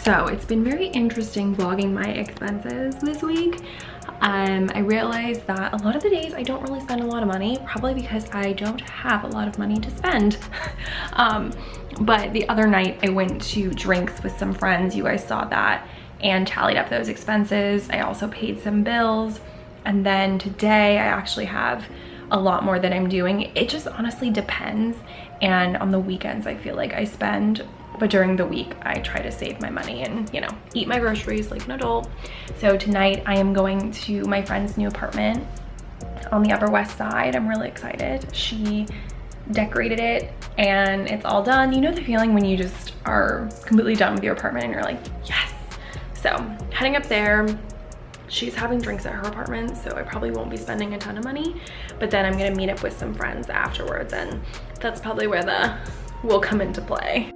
So it's been very interesting vlogging my expenses this week. I realized that a lot of the days I don't really spend a lot of money, probably because I don't have a lot of money to spend. But the other night I went to drinks with some friends, you guys saw that, and tallied up those expenses. I also paid some bills. And then today I actually have a lot more that I'm doing. It just honestly depends. And on the weekends I feel like I spend, but during the week I try to save my money and, you know, eat my groceries like an adult. So tonight I am going to my friend's new apartment on the Upper West Side. I'm really excited. She decorated it and it's all done. You know the feeling when you just are completely done with your apartment and you're like, yes. So heading up there. She's having drinks at her apartment, so I probably won't be spending a ton of money, but then I'm gonna meet up with some friends afterwards, and that's probably where the will come into play.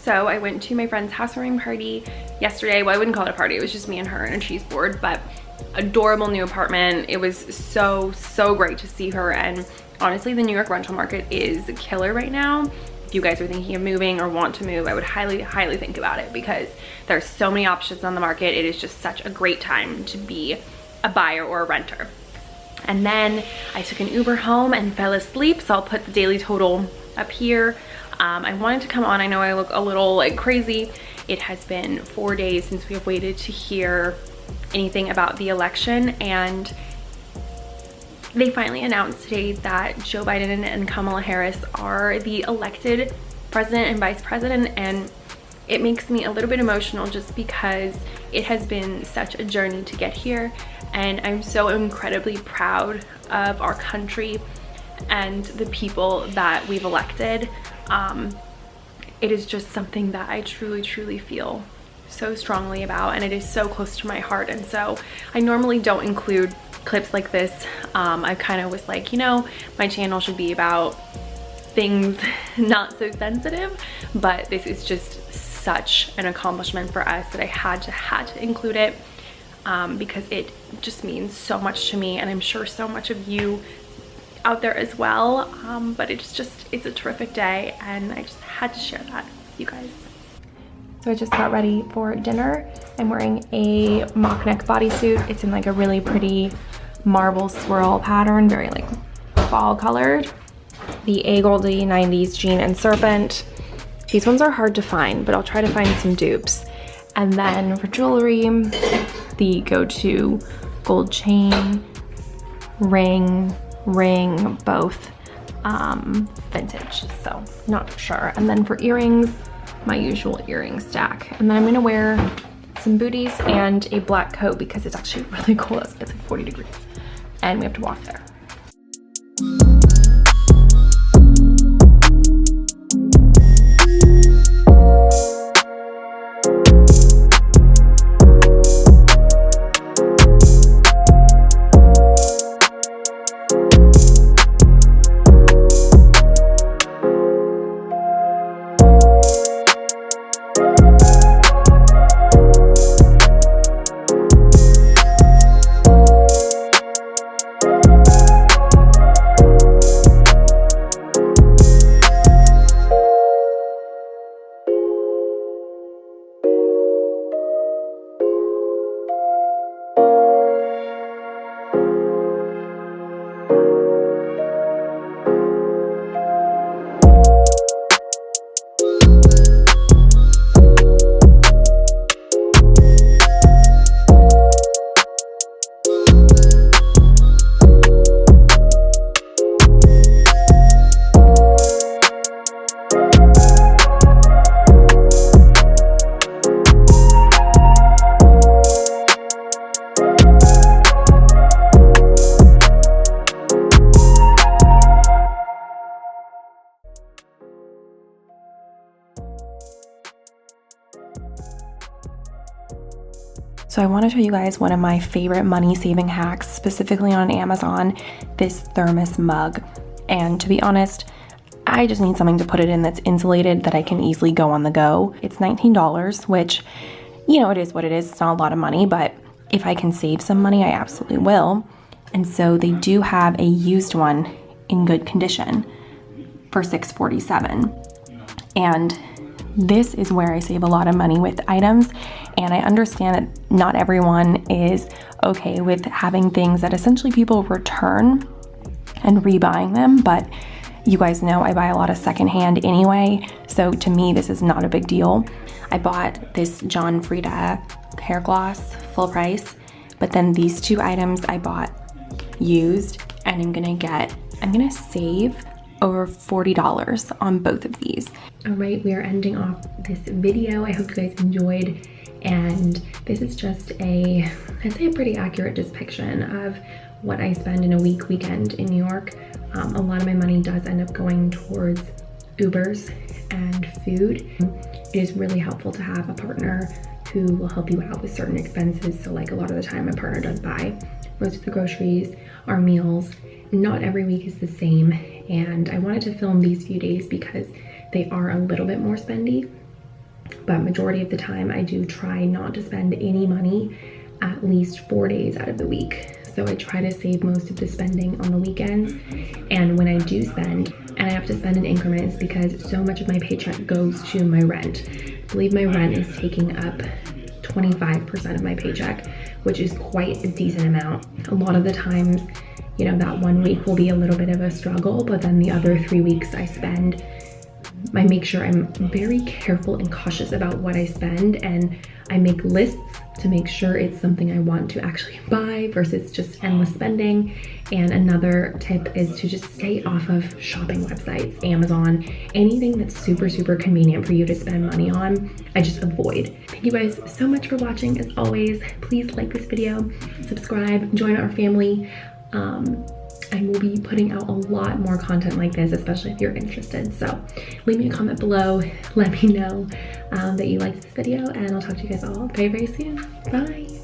So I went to my friend's housewarming party yesterday. Well, I wouldn't call it a party. It was just me and her and a cheese board, but adorable new apartment. It was so great to see her. And honestly, the New York rental market is a killer right now. If you guys are thinking of moving or want to move, I would highly think about it because there's so many options on the market. It is just such a great time to be a buyer or a renter. And then I took an Uber home and fell asleep. So I'll put the daily total up here. I wanted to come on. I know I look a little like crazy. It has been 4 days since we have waited to hear anything about the election, and they finally announced today that Joe Biden and Kamala Harris are the elected president and vice president, and it makes me a little bit emotional just because it has been such a journey to get here, and I'm so incredibly proud of our country and the people that we've elected. It is just something that I truly feel so strongly about, and it is so close to my heart. And so I normally don't include clips like this. I kind of was like, you know, my channel should be about things not so sensitive, but this is just such an accomplishment for us that I had to include it, because it just means so much to me, and I'm sure so much of you out there as well. But it's a terrific day, and I just had to share that with you guys. So I just got ready for dinner. I'm wearing a mock neck bodysuit. It's in like a really pretty marble swirl pattern, very like fall colored. The A Goldie 90s jean and serpent. These ones are hard to find, but I'll try to find some dupes. And then for jewelry, the go-to gold chain, ring, both vintage, so not sure. And then for earrings, my usual earring stack. And then I'm gonna wear some booties and a black coat because it's actually really cold. It's like 40 degrees and we have to walk there. So I want to show you guys one of my favorite money saving hacks, specifically on Amazon, this thermos mug. And to be honest, I just need something to put it in that's insulated that I can easily go on the go. It's $19, which, you know, it is what it is. It's not a lot of money, but if I can save some money, I absolutely will. And so they do have a used one in good condition for $6.47. And this is where I save a lot of money with items. And I understand that not everyone is okay with having things that essentially people return and rebuying them, but you guys know I buy a lot of secondhand anyway, so to me this is not a big deal. I bought this John Frieda hair gloss full price, but then these two items I bought used, and I'm gonna save over $40 on both of these. All right, we are ending off this video. I hope you guys enjoyed, and this is just I'd say a pretty accurate depiction of what I spend in a weekend in New York. A lot of my money does end up going towards Ubers and food. It is really helpful to have a partner who will help you out with certain expenses. So like a lot of the time my partner does buy most of the groceries, our meals. Not every week is the same. And I wanted to film these few days because they are a little bit more spendy, but majority of the time I do try not to spend any money at least 4 days out of the week. So I try to save most of the spending on the weekends. And when I do spend, and I have to spend in increments because so much of my paycheck goes to my rent. I believe my rent is taking up 25% of my paycheck, which is quite a decent amount. A lot of the times, you know, that 1 week will be a little bit of a struggle, but then the other 3 weeks I make sure I'm very careful and cautious about what I spend, and I make lists to make sure it's something I want to actually buy versus just endless spending. And another tip is to just stay off of shopping websites, Amazon, anything that's super convenient for you to spend money on, I just avoid. Thank you guys so much for watching. As always, please like this video, subscribe, join our family. I will be putting out a lot more content like this, especially if you're interested. So leave me a comment below. Let me know that you liked this video, and I'll talk to you guys all very soon. Bye.